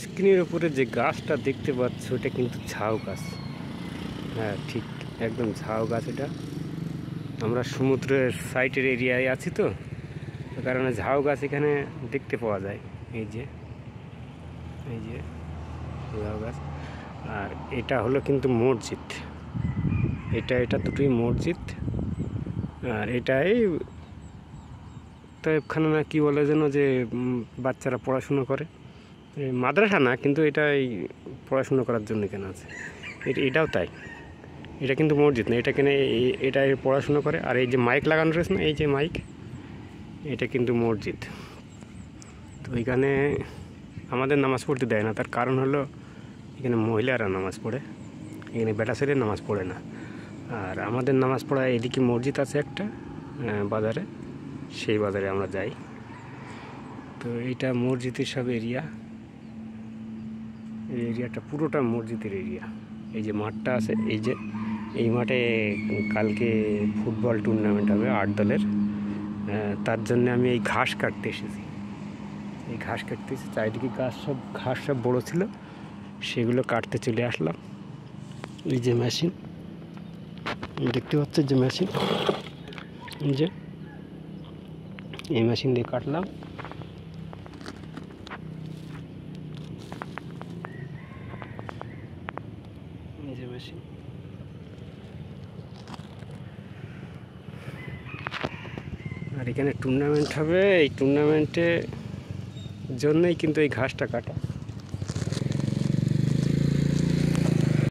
স্ক্রিনের উপরে যে গাছটা দেখতে পাচ্ছ ওটা কিন্তু ঝাউ গাছ। হ্যাঁ ঠিক একদম ঝাউ গাছ। এটা আমরা সমুদ্রের সাইডের এরিয়ায় আছি তো, কারণে ঝাউ গাছ এখানে দেখতে পাওয়া যায়। এই যে ঝাউ গাছ। আর এটা হলো কিন্তু মসজিদ, এটা দুটোই মসজিদ। আর এটাই তাইবখানা না কি বলে যেন, যে বাচ্চারা পড়াশুনো করে, মাদ্রাসা না কিন্তু এটা এই পড়াশুনো করার জন্য এখানে আছে। এটাও তাই, এটা কিন্তু মসজিদ না, এটা কেন এটা পড়াশুনো করে। আর এই যে মাইক লাগানো রয়েছে না, এই যে মাইক, এটা কিন্তু মসজিদ। তো এখানে আমাদের নামাজ পড়তে দেয় না, তার কারণ হলো এখানে মহিলারা নামাজ পড়ে, এখানে বেটা ছেলে নামাজ পড়ে না। আর আমাদের নামাজ পড়া এদিকে মসজিদ আছে একটা বাজারে, সেই বাজারে আমরা যাই। তো এইটা মসজিদের সব এরিয়া, এই এরিয়াটা পুরোটা মসজিদের এরিয়া। এই যে মাঠটা আছে, এই মাঠে কালকে ফুটবল টুর্নামেন্ট হবে 8 দলের, তার জন্য আমি এই ঘাস কাটতে এসেছি। এই ঘাস কাটতে এসেছি, চারিদিকে ঘাস সব বড়ো ছিল, সেগুলো কাটতে চলে আসলাম। এই যে মেশিন দেখতে পাচ্ছ, যে মেশিন, যে এই মেশিন দিয়ে কাটলাম। এই যে মেশিন, আর এখানে টুর্নামেন্ট হবে, এই টুর্নামেন্টের জন্যই কিন্তু এই ঘাসটা কাটা।